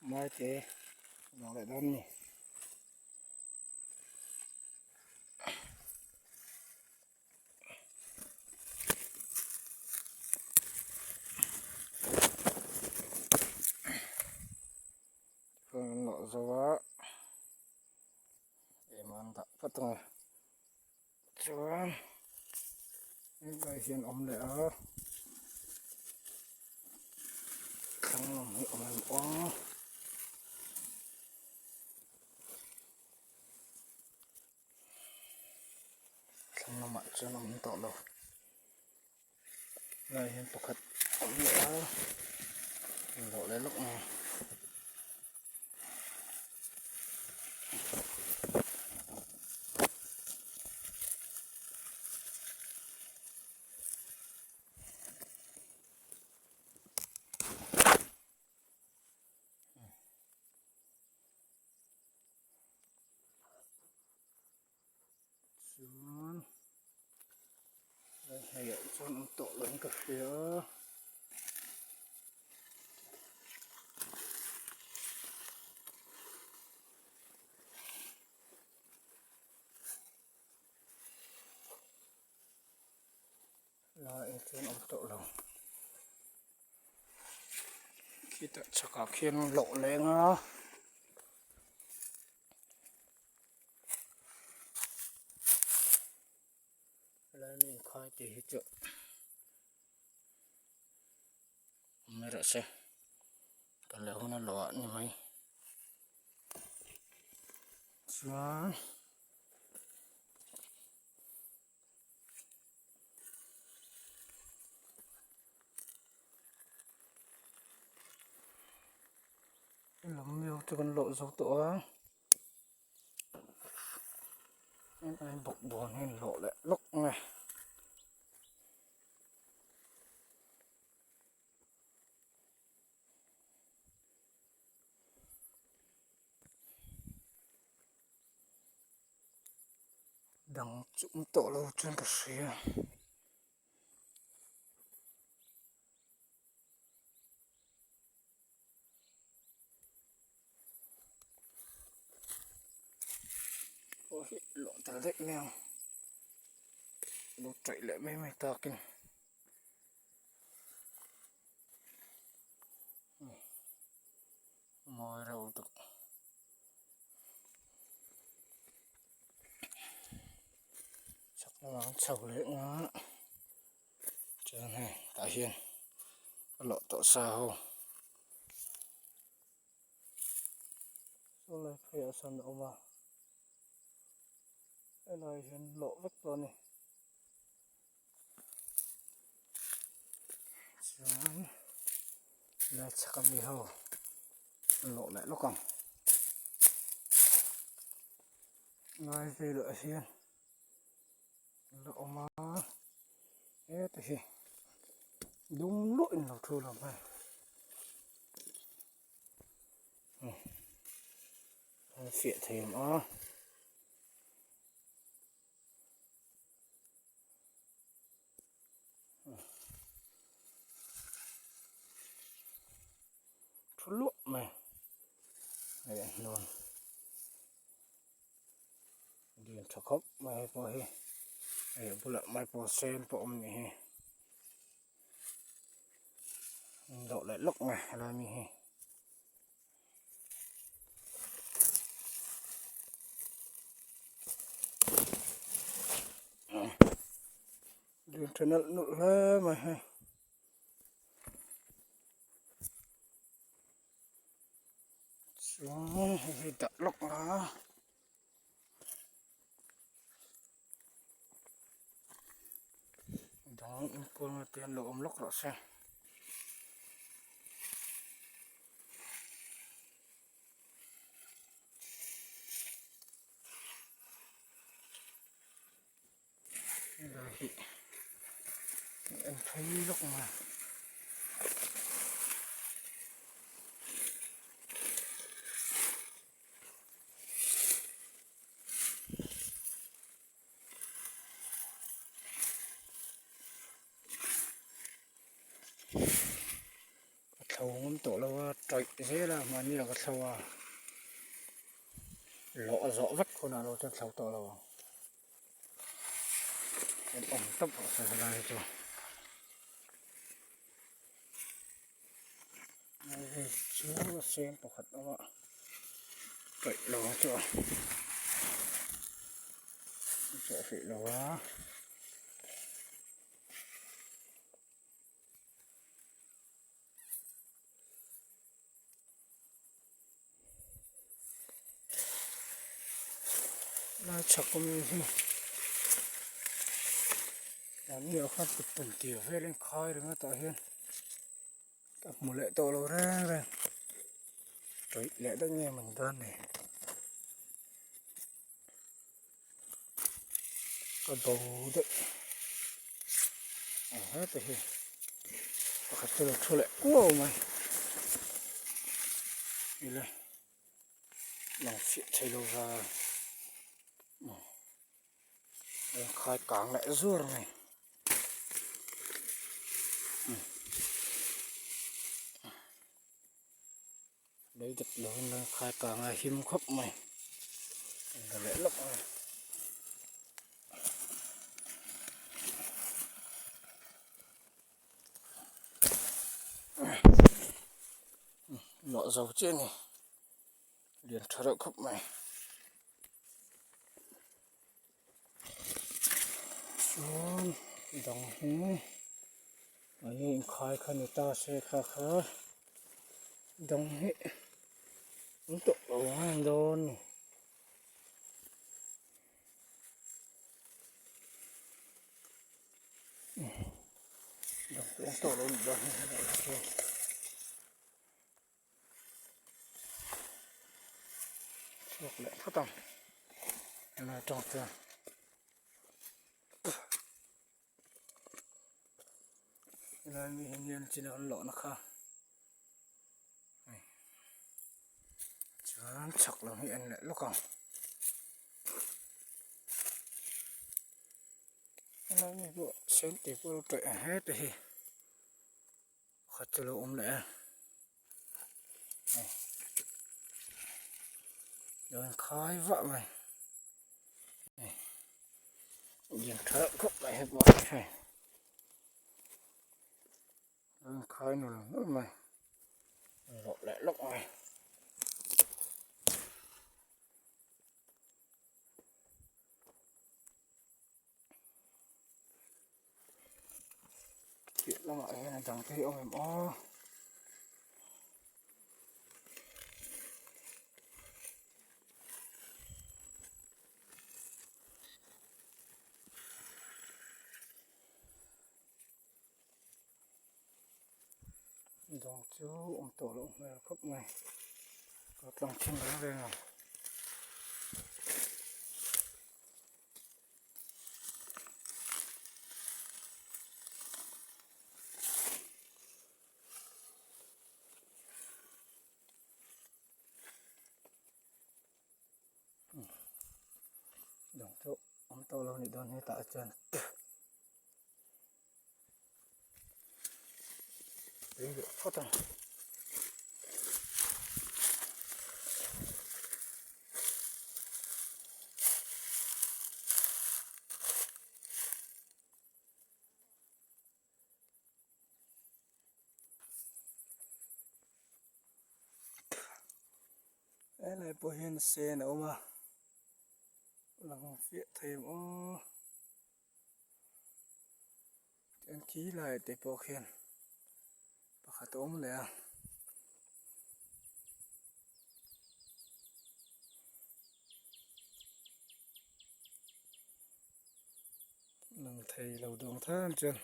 mai thế nó lại đón nhỉ lọ gió để mà ăn thật phát rồi cho đây hiện ống lẻ không làm mấy ống quá không làm mặn cho nó không tỏ đâu đây hiện tục hạt ống lẻ lộ lên lúc này xuống đây hay cho nó tổ lớn cả phía lại trên ông tổ lồng khi ta cho cả khiên lộ lên á đây mình khai thì hết chỗ mới đã xem còn lẽ hôm nay lọ như mấy xuống lắm miêu cho con lộ dấu tổ anh bọc bò nên lộ lại lúc này đằng chúng tổ lâu trên cả xe ôi lộn ta đấy mèo nó chạy lại mấy mày ta kinh mồi đầu tục chắc nó sầu lễ ngó cho này tại hiền lộ tổ sao số này phải ở sân đâu mà cái này hiền lộ vứt luôn này là chắc cầm đi hầu lộ lại lúc còn ngay về lựa hiền lộ mà hết thì đúng lỗi nào thôi làm này phiện thêm ó lụa này này luôn điền cho khóc mai po he này bữa mai po sen po này đậu lại lúc này là mi he điền cho nó nụ lơ mà he xuống thì đặt lúc đó đó con tiền lộ lúc rồi xem đây em thấy lúc mà thầu tổ là trời thế là mà nhiều cái sâu à lọ rõ vách con nào đâu trên sâu tổ là ổng tấp vào phải là cho này chú xem tổ hạt đó ạ vậy lọ cho phải lọ là chắc cũng làm nhiều phát tục tuần tiểu hay lên khói được nó tại hiện tập một lệ tổ lô ra rồi trời lẽ đã nghe mình đơn này có bầu đấy hết rồi hiện có khách chơi được lệ cua mày đi lên lòng chuyện chơi lâu ra khai cảng lại rùa này đấy thật lớn là khai cảng này hiếm khắp mày là lẽ lắm này lọ dầu trên này liền thở đậu khắp mày xuống đồng hú ở đây khai khai người ta sẽ khá khá đồng hết cũng tụ ở hàng đôn đồng cũng tụ lên đồng thuộc lại phát tầm là tròn tiền là hình như chỉ là lọ nó khá chán chọc là hiện lại lúc còn nó như vậy xem thì cô chạy hết thì khó cho lỗ ôm lẽ rồi khói vợ mày nhìn thở khúc lại hết mọi này rồi khói nó nữa mày lộ lại lúc mày chuyện nó mọi người chẳng thấy ông em ó dòng chú ông tổ lụng về khúc này có lòng chim nó lên rồi dòng chú ông tổ lụng đi đón hết tại chân đấy được phát tầm cái này bố hiền xe nữa mà làm việc thêm ô chân khí lại để bố hiền và khá tóm lại lần thầy lâu đường thân chân